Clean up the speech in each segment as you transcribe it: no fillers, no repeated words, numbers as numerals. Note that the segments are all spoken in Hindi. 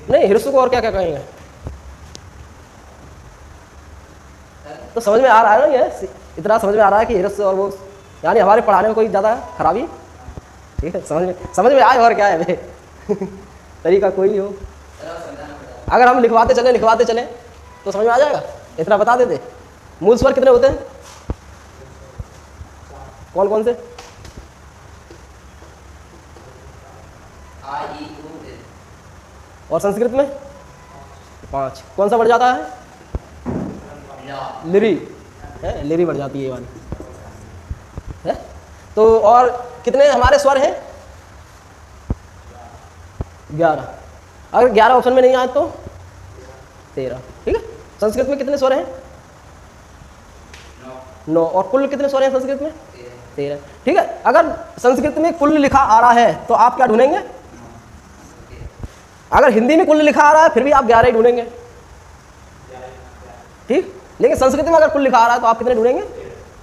नहीं, ह्रस्व को और क्या क्या कहेंगे? तो समझ में आ रहा है ना, ये इतना समझ में आ रहा है कि ह्रस्व और वो, यानी हमारे पढ़ाने में कोई ज़्यादा खराबी, ठीक है, समझ में आए और क्या है भाई तरीका कोई हो। अगर हम लिखवाते चले तो समझ में आ जाएगा। इतना बता देते। मूल स्वर कितने होते हैं? कौन कौन से? और संस्कृत में 5। कौन सा बढ़ जाता है? लिरी है, लिरी बढ़ जाती है ये वाली है। तो और कितने हमारे स्वर हैं? 11। अगर 11 ऑप्शन में नहीं आए तो 13। ठीक है। संस्कृत में कितने स्वर हैं? 9। और कुल कितने स्वर हैं संस्कृत में? 13। ठीक है। अगर संस्कृत में कुल लिखा आ रहा है तो आप क्या ढूंढेंगे? अगर हिंदी में कुल लिखा आ रहा है फिर भी आप 11 ही ढूंढेंगे, ठीक। लेकिन संस्कृत में अगर कुल लिखा आ रहा है तो आप कितने ढूंढेंगे?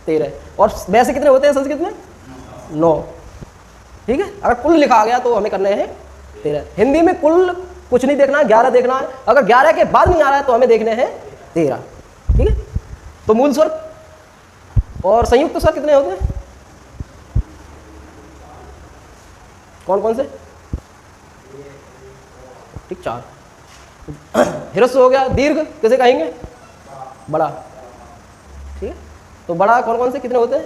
13। और वैसे कितने होते हैं संस्कृत में? 9। ठीक है। अगर कुल लिखा आ गया तो हमें करने हैं 13। हिंदी में कुल कुछ नहीं देखना है, 11 देखना है। अगर 11 के बाद नहीं आ रहा है तो हमें देखने हैं 13। ठीक है। तो मूल स्वर और संयुक्त स्वर कितने होते हैं? कौन कौन से? ठीक, 4। ह्रस्व हो गया। दीर्घ किसे कहेंगे? बड़ा। ठीक है। तो बड़ा कौन कौन से कितने होते हैं?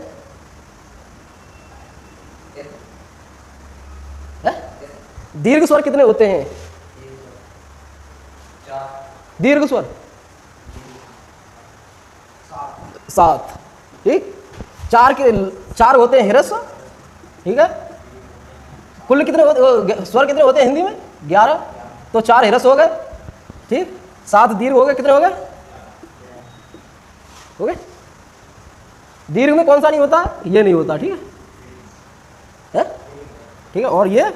दीर्घ स्वर कितने होते हैं? दीर्घ स्वर 7। ठीक। 4 होते हैं ह्रस्व। ठीक है। कुल कितने होते, स्वर कितने होते हैं हिंदी में? 11। तो 4 ह्रस्व हो गए। ठीक। 7 दीर्घ हो गए। कितने हो गए? हो गए। दीर्घ में कौन सा नहीं होता? ये नहीं होता। ठीक है। ठीक है। और ये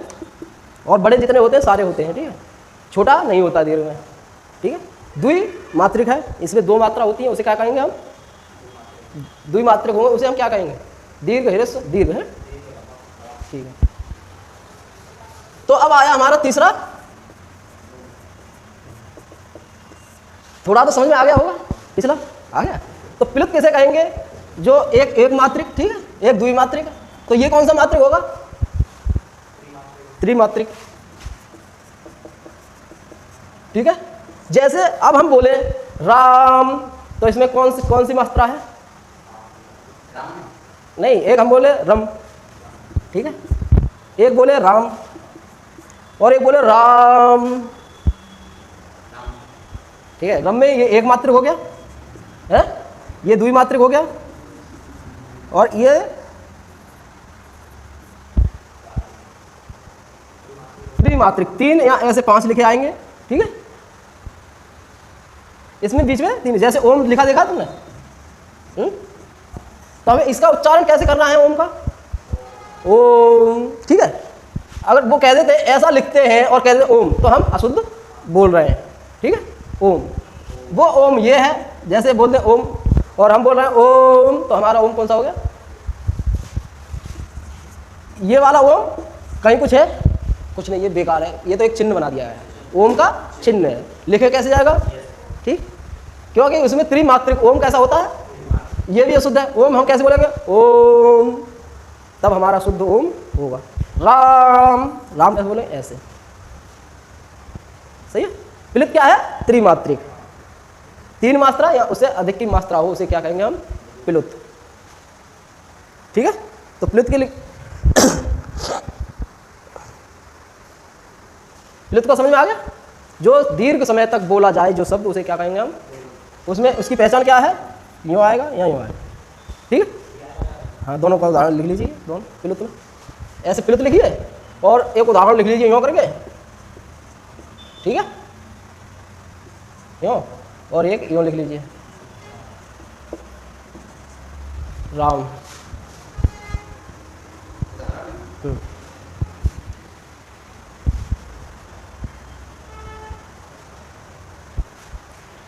और बड़े जितने होते हैं सारे होते हैं। ठीक है। छोटा नहीं होता दीर्घ में। ठीक है। द्विमात्रिक है, इसमें 2 मात्रा होती है, उसे क्या कहेंगे हम? द्विमात्रिक होंगे, उसे हम क्या कहेंगे? दीर्घ ह्रस्व दीर्घ है। ठीक है। तो अब आया हमारा तीसरा। थोड़ा तो समझ में आ गया होगा, पिछला आ गया। तो प्लुत किसे कहेंगे? जो एक मात्रिक, ठीक है, एक द्विमात्रिक। तो ये कौन सा मात्रिक होगा? त्रिमात्रिक। ठीक है। जैसे अब हम बोले राम, तो इसमें कौन सी मात्रा है? नहीं, एक हम बोले रम। ठीक है। एक बोले राम और एक बोले राम। ठीक है। रम में ये एक मात्रिक हो गया है, ये द्विमात्रिक हो गया, और ये त्रिमात्रिक। 3 या ऐसे 5 लिखे आएंगे। ठीक है। इसमें बीच में 3, जैसे ओम लिखा देखा तुमने। तो हमें इसका उच्चारण कैसे करना है ओम का? ओम। ठीक है। अगर वो कह देते ऐसा लिखते हैं और कह देते ओम, तो हम अशुद्ध बोल रहे हैं। ठीक है। ओम, वो ओम ये है, जैसे बोलते हैं ओम और हम बोल रहे हैं ओम, तो हमारा ओम कौन सा हो गया? ये वाला ओम कहीं कुछ है? कुछ नहीं, ये बेकार है। ये तो एक चिन्ह बना दिया है, ओम का चिन्ह है। लिखे कैसे जाएगा? ठीक। क्योंकि उसमें त्रिमात्रिक ओम कैसा होता है? ये भी अशुद्ध है। ओम हम कैसे बोलेंगे? ओम, तब हमारा शुद्ध ओम होगा। राम, राम कैसे बोले? ऐसे। सही है। प्लुत क्या है? त्रिमात्रिक। 3 मात्रा या उससे अधिक की मात्रा हो उसे क्या कहेंगे हम? प्लुत। ठीक है। तो प्लुत के लिए प्लुत को समझ में आ गया? जो दीर्घ समय तक बोला जाए जो शब्द, उसे क्या कहेंगे हम? उसमें उसकी पहचान क्या है? यूँ आएगा या यूँ आएगा। ठीक है। हाँ, दोनों का उदाहरण लिख लीजिए। दोनों प्लुत में ऐसे प्लुत लिखिए और एक उदाहरण लिख लीजिए यूँ करके। ठीक है। यूँ, और एक यूँ लिख लीजिए, राम।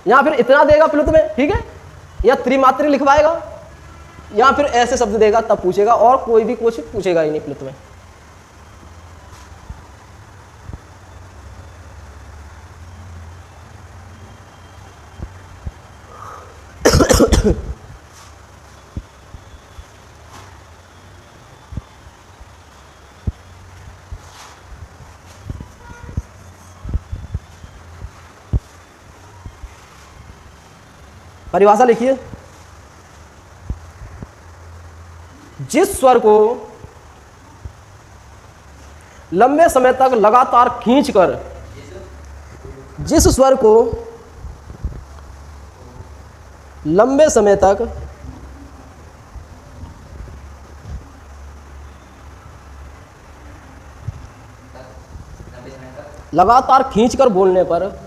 या फिर इतना देगा प्लुत में, ठीक है, या त्रिमात्रिक लिखवाएगा, या फिर ऐसे शब्द देगा तब पूछेगा, और कोई भी कुछ पूछेगा ही नहीं प्लुत में। परिभाषा लिखिए, जिस स्वर को लंबे समय तक लगातार खींचकर, जिस स्वर को लंबे समय तक लगातार खींचकर बोलने पर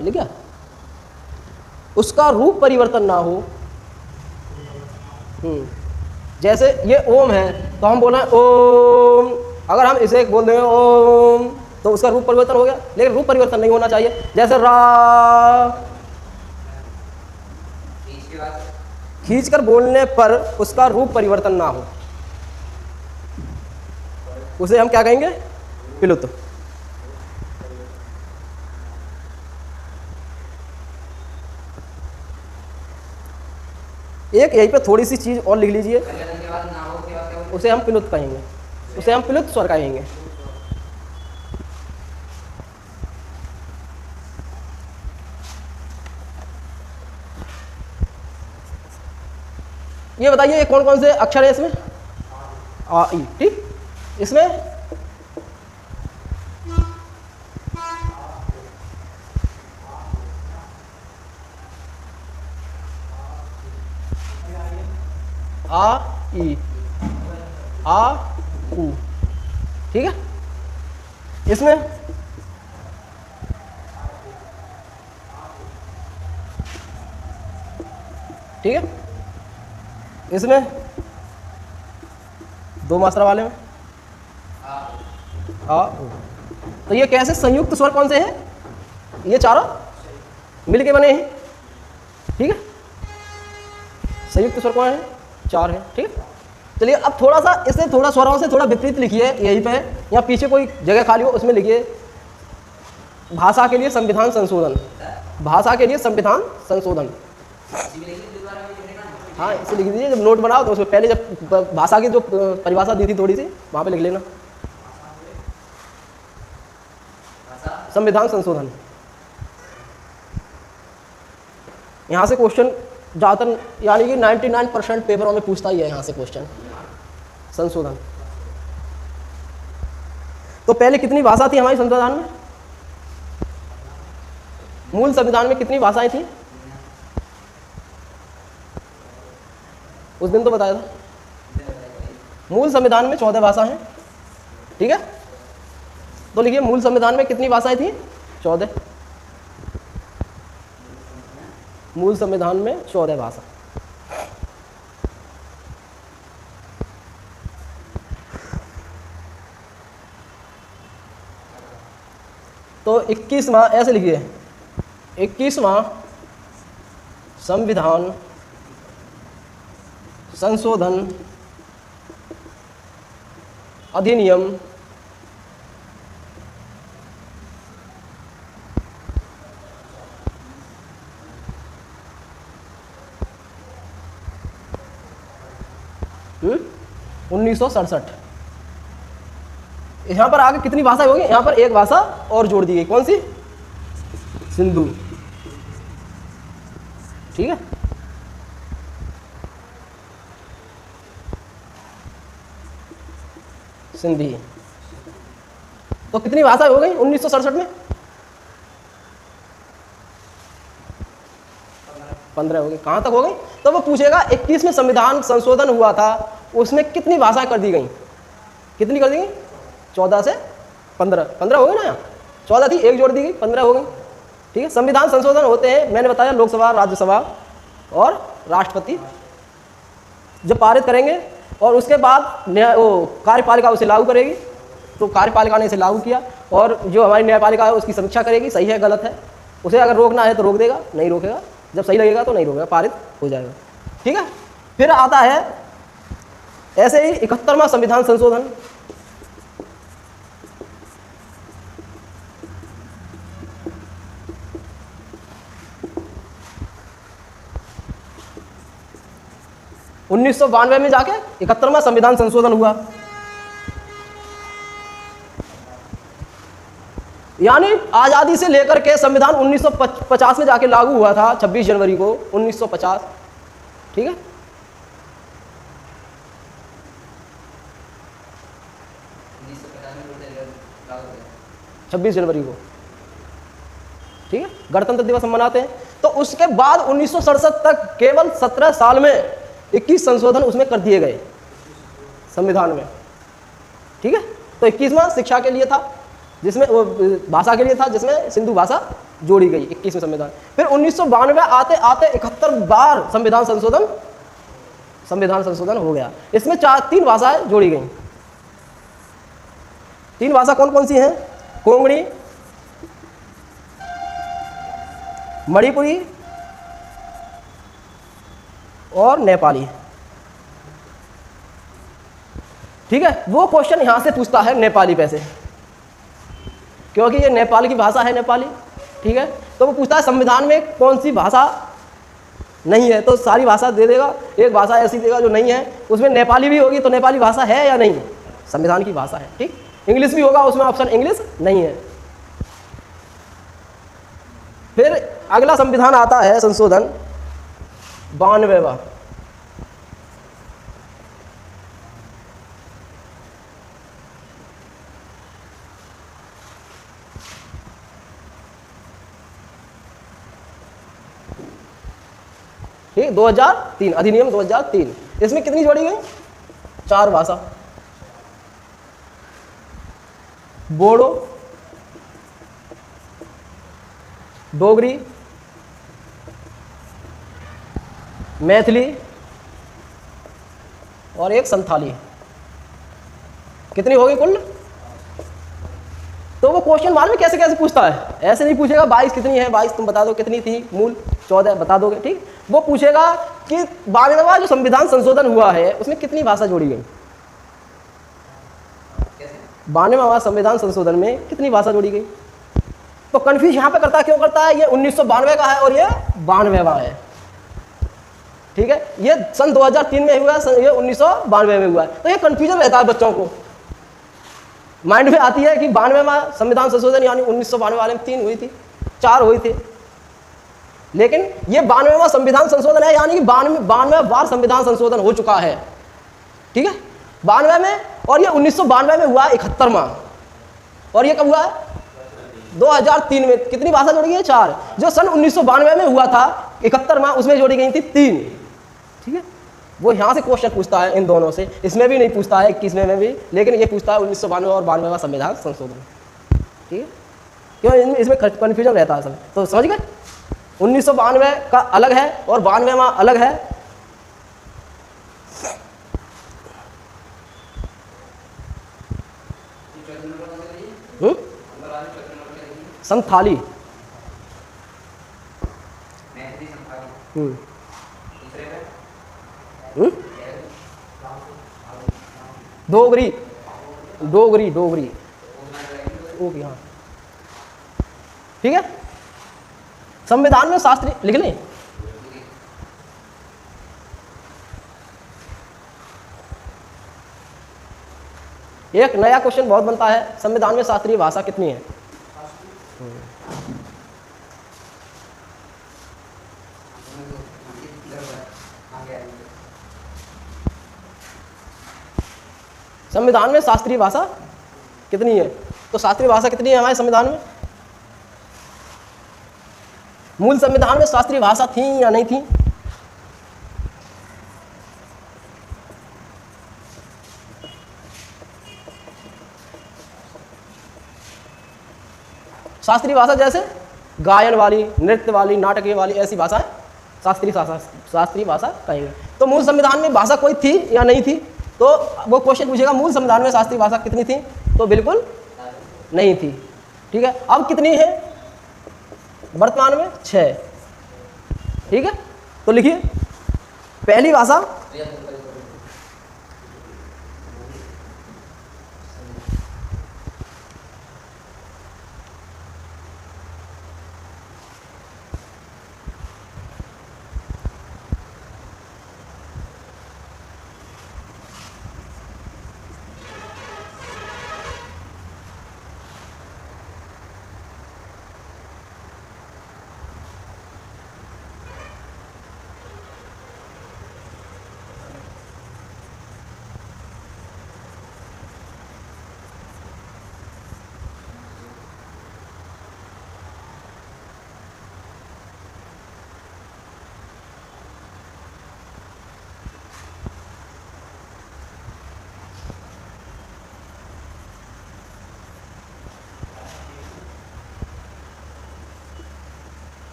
लिखा, उसका रूप परिवर्तन ना हो। जैसे ये ओम है तो हम बोल रहे हैं ओम, अगर हम इसे बोल दें ओम तो उसका रूप परिवर्तन हो गया, लेकिन रूप परिवर्तन नहीं होना चाहिए। जैसे रा, खींचकर बोलने पर उसका रूप परिवर्तन ना हो, उसे हम क्या कहेंगे? प्लुत। एक यहीं पे थोड़ी सी चीज और लिख लीजिए, उसे हम प्लुत कहेंगे, उसे हम प्लुत स्वर कहेंगे। ये बताइए ये कौन कौन से अक्षर है इसमें? आ ई, ठीक। इसमें आ ई, आ उ, ठीक है। इसमें ठीक है, इसमें दो मात्रा वाले में आ उ। तो ये कैसे संयुक्त स्वर कौन से हैं? ये चारों मिलके बने हैं, ठीक है। संयुक्त स्वर कौन है? चार है, ठीक है। चलिए अब थोड़ा सा इसे थोड़ा स्वरों से थोड़ा विपरीत लिखिए, यहीं पे या पीछे कोई जगह खाली हो उसमें लिखिए, भाषा के लिए संविधान संशोधन, भाषा के लिए संविधान संशोधन। हाँ इसे लिख दीजिए, जब नोट बनाओ तो उसमें पहले जब भाषा की जो परिभाषा दी थी थोड़ी सी वहाँ पे लिख लेना, संविधान संशोधन। यहाँ से क्वेश्चन ज़्यादातर यानी कि 99% पेपरों में पूछता ही है यहाँ से क्वेश्चन, संशोधन। तो पहले कितनी भाषा थी हमारी संविधान में? मूल संविधान में कितनी भाषाएं थी? उस दिन तो बताया था। मूल संविधान में 14 भाषा हैं, ठीक है। तो लिखिए मूल संविधान में कितनी भाषाएं थी? 14। मूल संविधान में 14 भाषा। तो 21वां ऐसे लिखिए, 21वां संविधान संशोधन अधिनियम हम्म 1967। यहाँ पर आगे कितनी भाषा होगी? यहाँ पर एक भाषा और जोड़ दी गई, कौन सी? सिंधु, ठीक है। सिंधी। तो कितनी भाषा हो गई 1967 में? 15 हो गई। कहाँ तक हो गई? तो वो पूछेगा 21 में संविधान संशोधन हुआ था, उसमें कितनी भाषाएं कर दी गई? कितनी कर दी गई? 14 से 15। 15 हो गई ना, यहाँ 14 थी, एक जोड़ दी गई, 15 हो गई, ठीक है। संविधान संशोधन होते हैं, मैंने बताया लोकसभा, राज्यसभा और राष्ट्रपति जब पारित करेंगे और उसके बाद वो कार्यपालिका उसे लागू करेगी। तो कार्यपालिका ने इसे लागू किया और जो हमारी न्यायपालिका है उसकी समीक्षा करेगी, सही है गलत है, उसे अगर रोकना है तो रोक देगा, नहीं रोकेगा, जब सही लगेगा तो नहीं रोकेगा, पारित हो जाएगा, ठीक है। फिर आता है ऐसे ही 71वां संविधान संशोधन। उन्नीस सौ 92 में जाके 71वां संविधान संशोधन हुआ। यानी आज़ादी से लेकर के संविधान 1950 में जाके लागू हुआ था 26 जनवरी को 1950, ठीक है। छब्बीस जनवरी को, ठीक है, गणतंत्र दिवस हम मनाते हैं। तो उसके बाद 1967 तक केवल 17 साल में 21 संशोधन उसमें कर दिए गए संविधान में, ठीक है। तो 21वां शिक्षा के लिए था, जिसमें वो भाषा के लिए था, जिसमें सिंधु भाषा जोड़ी गई 21वें संविधान। फिर 1992 आते आते 71 बार संविधान संशोधन हो गया। इसमें 3 भाषाएं जोड़ी गई। 3 भाषा कौन कौन सी हैं? कोंकणी, मणिपुरी और नेपाली, ठीक है। वो क्वेश्चन यहां से पूछता है नेपाली पे से, क्योंकि ये नेपाल की भाषा है, नेपाली, ठीक है। तो वो पूछता है संविधान में कौन सी भाषा नहीं है, तो सारी भाषा दे देगा, एक भाषा ऐसी देगा जो नहीं है, उसमें नेपाली भी होगी, तो नेपाली भाषा है या नहीं, संविधान की भाषा है, ठीक। इंग्लिश भी होगा, उसमें ऑप्शन इंग्लिश नहीं है। फिर अगला संविधान आता है संशोधन 92वां, ठीक, 2003 अधिनियम 2003। इसमें कितनी जोड़ी गई? 4 भाषा, बोडो, डोगरी, मैथिली और एक संथाली। कितनी हो गई कुल? तो वो क्वेश्चन मालूम कैसे कैसे पूछता है, ऐसे नहीं पूछेगा 22 कितनी है, 22 तुम बता दो कितनी थी, मूल 14 बता दोगे, ठीक। वो पूछेगा कि 92वां जो संविधान संशोधन हुआ है उसमें कितनी भाषा जोड़ी गई, 92वां संविधान संशोधन में कितनी भाषा जोड़ी गई। तो कंफ्यूज यहाँ पे क्यों करता है? ये 1992 का है और ये 92वां है, ठीक है। ये सन 2003 में हुआ, ये 1992 में हुआ है। तो ये कंफ्यूजन रहता है बच्चों को, माइंड में आती है कि 92वां संविधान संशोधन यानी 1992 वाले में 3 हुई थी, 4 हुई थी, लेकिन ये 92वां संविधान संशोधन है, यानी कि 92 बार संविधान संशोधन हो चुका है, ठीक है, 92 में। और ये 1992 में हुआ 71वां, और ये कब हुआ है? 2003 में। कितनी भाषा जोड़ी गई है? 4। जो सन 1992 में हुआ था 71वां, उसमें जोड़ी गई थी 3, ठीक है। वो यहाँ से क्वेश्चन पूछता है इन दोनों से, इसमें भी नहीं पूछता है 21वें में भी, लेकिन ये पूछता है 1992 और 92वां संविधान संशोधन, ठीक है। क्यों? इसमें कन्फ्यूजन रहता है सब, तो समझ गए। 1992 का अलग है और 92वां अलग है। संथाली, डोगरी, डोगरी, डोगरी, ओके, हाँ, ठीक है। संविधान में शास्त्री लिख लें, एक नया क्वेश्चन बहुत बनता है, संविधान में शास्त्रीय भाषा कितनी है? संविधान में शास्त्रीय भाषा कितनी है? तो शास्त्रीय भाषा कितनी है हमारे संविधान में? मूल संविधान में शास्त्रीय भाषा थी या नहीं थी? शास्त्रीय भाषा जैसे गायन वाली, नृत्य वाली, नाटकीय वाली, ऐसी भाषाएं शास्त्रीय भाषा कहेंगे। तो मूल संविधान में भाषा कोई थी या नहीं थी? तो वो क्वेश्चन पूछेगा मूल संविधान में शास्त्रीय भाषा कितनी थी, तो बिल्कुल नहीं थी, ठीक है। अब कितनी है वर्तमान में? 6, ठीक है। तो लिखिए पहली भाषा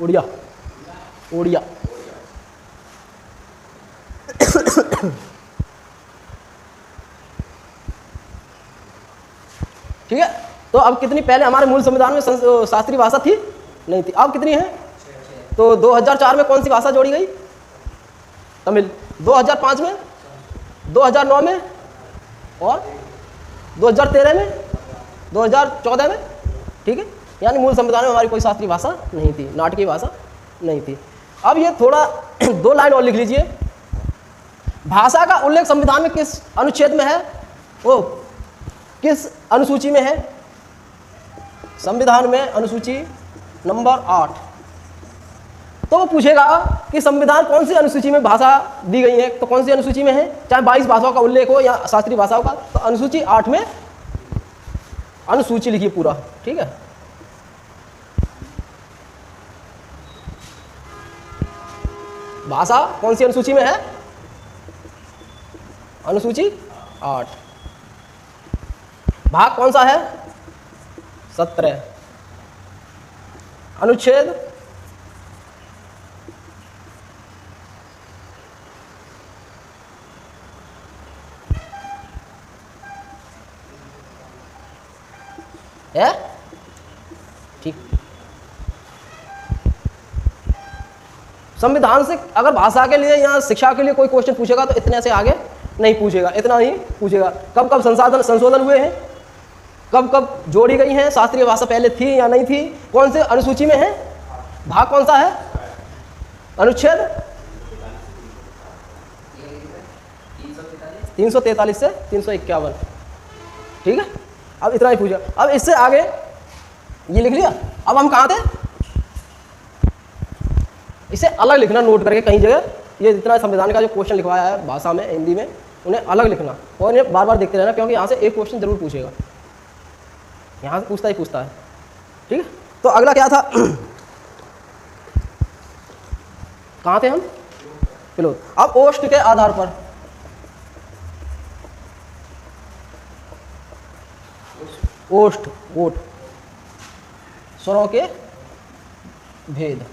उड़िया उड़िया। ठीक है, तो अब कितनी, पहले हमारे मूल संविधान में शास्त्रीय भाषा थी नहीं थी, अब कितनी है? तो 2004 में कौन सी भाषा जोड़ी गई? तमिल। 2005 में, 2009 में और 2013 में, 2014 में। ठीक है, यानी मूल संविधान में हमारी कोई शास्त्रीय भाषा नहीं थी, नाटकीय भाषा नहीं थी। अब ये थोड़ा 2 लाइन और लिख लीजिए। भाषा का उल्लेख संविधान में किस अनुच्छेद में है? वो किस अनुसूची में है? संविधान में अनुसूची नंबर 8। तो वो पूछेगा कि संविधान कौन सी अनुसूची में भाषा दी गई है, तो कौन सी अनुसूची में है, चाहे 22 भाषाओं का उल्लेख हो या शास्त्रीय भाषाओं का, तो अनुसूची 8 में अनुसूची लिखिए पूरा। ठीक है, भाषा कौन सी अनुसूची में है? अनुसूची 8। भाग कौन सा है? 17। अनुच्छेद है। ठीक, संविधान से अगर भाषा के लिए या शिक्षा के लिए कोई क्वेश्चन पूछेगा तो इतने से आगे नहीं पूछेगा, इतना ही पूछेगा। कब कब संशोधन हुए हैं, कब कब जोड़ी गई हैं, शास्त्रीय भाषा पहले थी या नहीं थी, कौन से अनुसूची में है, भाग कौन सा है, अनुच्छेद 343 से 351। ठीक है, अब इतना ही पूछा। अब इससे आगे ये लिख लिया। अब हम कहाँ थे? इसे अलग लिखना नोट करके कहीं जगह, ये जितना संविधान का जो क्वेश्चन लिखवाया है भाषा में, हिंदी में, उन्हें अलग लिखना और इन्हें बार बार देखते रहना, क्योंकि यहाँ से एक क्वेश्चन जरूर पूछेगा, यहाँ से पूछता ही पूछता है। ठीक है, तो अगला क्या था? कहाँ थे हम? चलो, अब ओष्ठ के आधार पर, ओष्ठ ओठ स्वरों के भेद।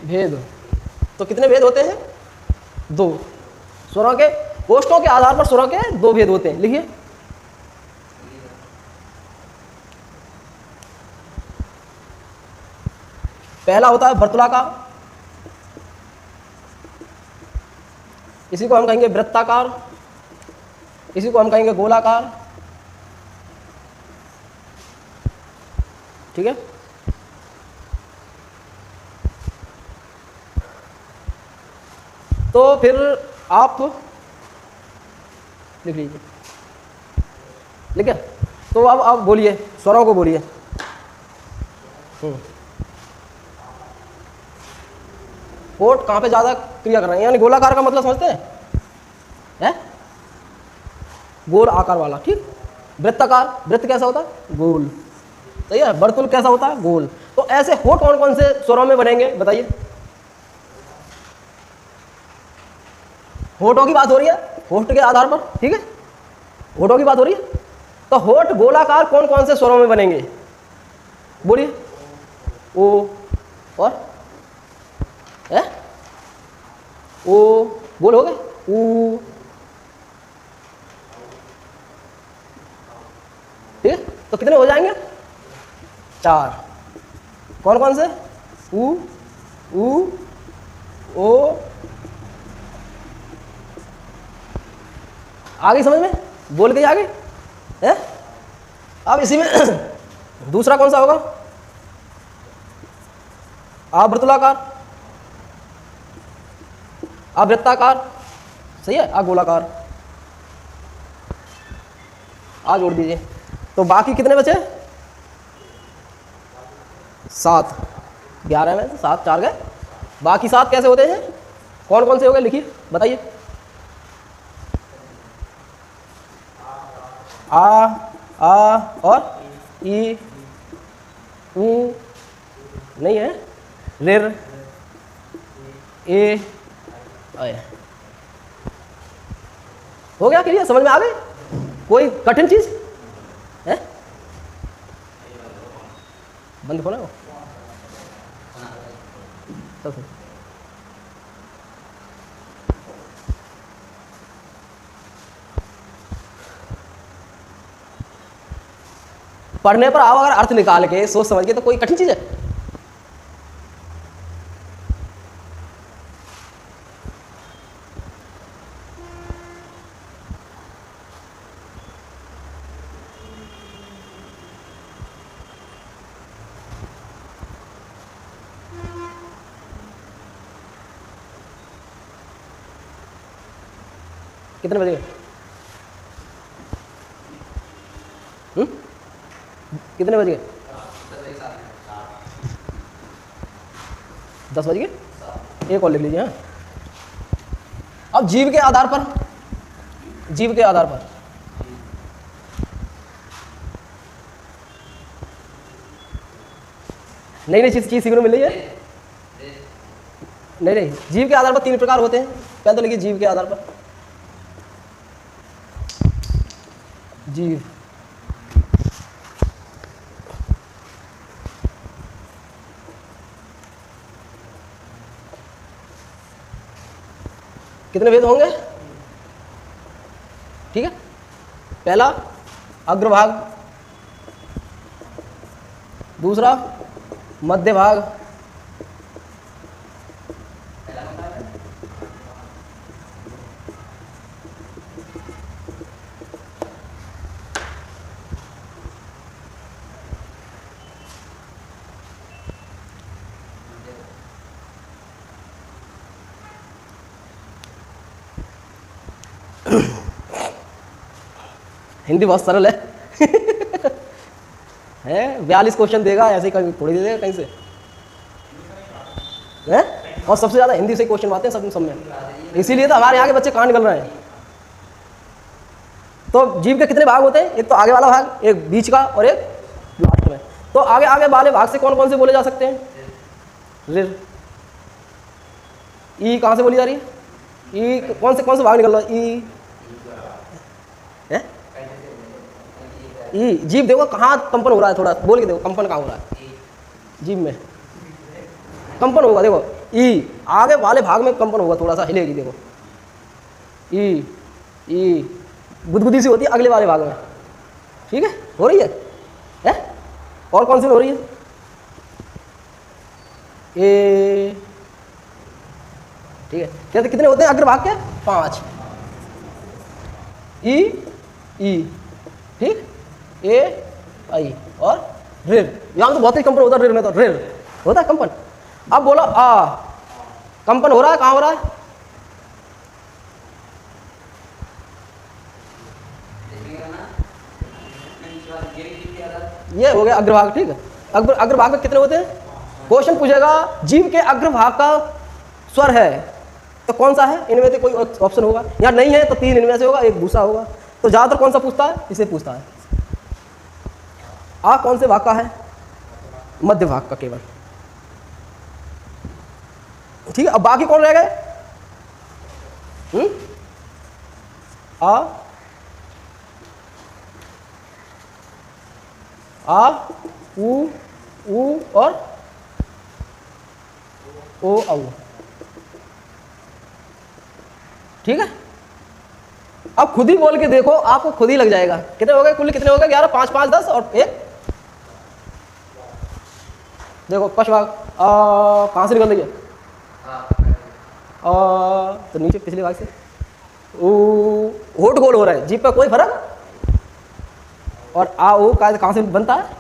भेद तो कितने भेद होते हैं? 2। स्वरों के, ओष्ठों के आधार पर स्वरों के 2 भेद होते हैं। लिखिए, पहला होता है वर्तुलाकार, इसी को हम कहेंगे वृत्ताकार, इसी को हम कहेंगे गोलाकार। ठीक है, तो फिर आप लिख लीजिए। ठीक है, तो अब आप बोलिए, स्वरों को बोलिए। ओठ कहाँ पे ज़्यादा क्रिया कर रहे हैं, यानी गोलाकार का मतलब समझते हैं? गोल आकार वाला। ठीक, वृत्ताकार, वृत्त कैसा होता है? गोल। सही है, वर्तुल कैसा होता है? गोल। तो ऐसे होठ कौन कौन से स्वरों में बनेंगे बताइए? होठों की बात हो रही है, होठ के आधार पर। ठीक है, होठों की बात हो रही है, तो होठ गोलाकार कौन कौन से स्वरों में बनेंगे? बोलिए। ओ और है ओ बोलोगे। ऊ ठीक है, तो कितने हो जाएंगे? 4। कौन कौन से? ऊ ओ। आगे समझ में? बोल के आगे है। अब इसी में दूसरा कौन सा होगा? आवृतुलाकार, आवृत्ताकार, सही है, गोलाकार। आ जोड़ दीजिए। तो बाकी कितने बचे? 7। 11 में से 7 4 गए, बाकी 7 कैसे होते हैं? कौन कौन से हो गए लिखिए, बताइए। आ और ई, ऊ नहीं है, रिर, ए, आए। हो गया क्लियर? समझ में आ गई? कोई कठिन चीज है? बंद खोला वो तो पढ़ने पर आओ, अगर अर्थ निकाल के सोच समझ के, तो कोई कठिन चीज है? कितने बजे? कितने बजे? 10 बज गए। एक और लिख लीजिए। हाँ, अब जीव के आधार पर, जीव के आधार पर नई नई चीज सीखने को मिल रही है। नहीं, जीव के आधार पर 3 प्रकार होते हैं। पहले तो लिखिए जीव के आधार पर। जीव कितने भेद होंगे? ठीक है, पहला अग्रभाग, दूसरा मध्य भाग, हिंदी बहुत सरल है 42 क्वेश्चन देगा ऐसे, कहीं थोड़ी दे देगा कहीं से है। और सबसे ज़्यादा हिंदी से क्वेश्चन आते हैं सब में, इसीलिए तो हमारे यहाँ के बच्चे कहाँ निकल रहे हैं। तो जीव के कितने भाग होते हैं? एक तो आगे वाला भाग, एक बीच का और एक लास्ट में। तो आगे आगे वाले भाग से कौन कौन से बोले जा सकते हैं? रिर। ई कहाँ से बोली जा रही है? ई कौन से भाग निकल रहा है? ई है? ई जीव देखो कहाँ कंपन हो रहा है, थोड़ा बोल के देखो कंपन कहाँ हो रहा है जीव में? कंपन होगा, देखो ई आगे वाले भाग में कंपन होगा, थोड़ा सा हिलेगी, देखो ई गुदगुदी सी होती है अगले वाले भाग में। ठीक है, हो रही है? और कौन सी में हो रही है? ए। ठीक है, कहते कितने होते हैं अग्रभाग के? 5। ई ठीक, ए आई और रिर। यहाँ तो बहुत ही कंपन होता है, रिर में तो रिर होता है कंपन। अब बोलो आ, कंपन हो रहा है, कहाँ हो रहा है? ये हो गया अग्रभाग। ठीक है, अग्रभाग में कितने होते हैं? क्वेश्चन पूछेगा जीव के अग्रभाग का स्वर है तो कौन सा है? इनमें से कोई ऑप्शन होगा, या नहीं है तो 3 इनमें से होगा, एक दूसरा होगा। तो ज्यादातर कौन सा पूछता है? इसे पूछता है। आ कौन से भाग का है? मध्य भाग का केवल। ठीक है, अब बाकी कौन रह गए? आ ऊ ऊ और ओ औ। ठीक है, अब खुद ही बोल के देखो, आपको खुद ही लग जाएगा। कितने हो गए कुल, कितने हो गए? 11, 5, 5, 10 और 1। देखो पशवाग कहाँ से निकल रही है? तो नीचे पिछले भाग से। होठ गोल हो रहा है, जीभ पे कोई फर्क। और आ ओ कहाँ से बनता है?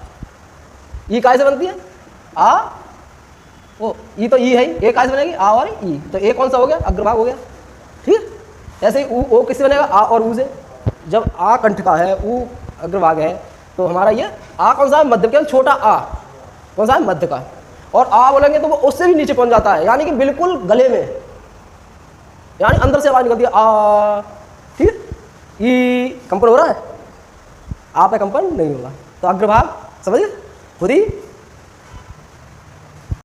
ई कहाँ से बनती है? आ ओ, ई तो ई है, ए कहाँ से बनेगी? आ और ई। तो ए कौन सा हो गया? अग्रभाग हो गया। ठीक है, ऐसे ही ओ किससे बनेगा? आ और ऊ से। जब आ कंठ का है, ऊ अग्रभाग है, तो हमारा ये आ कौन सा है? मध्य का, छोटा आ कौन सा है? मध्य का। और आ बोलेंगे तो वो उससे भी नीचे पहुंच जाता है, यानी कि बिल्कुल गले में, यानी अंदर से आवाज निकलती है आ। ठीक है, ई कंपन हो रहा है, आ पे कंपन नहीं होगा। तो अग्रभाग समझिए खुद ही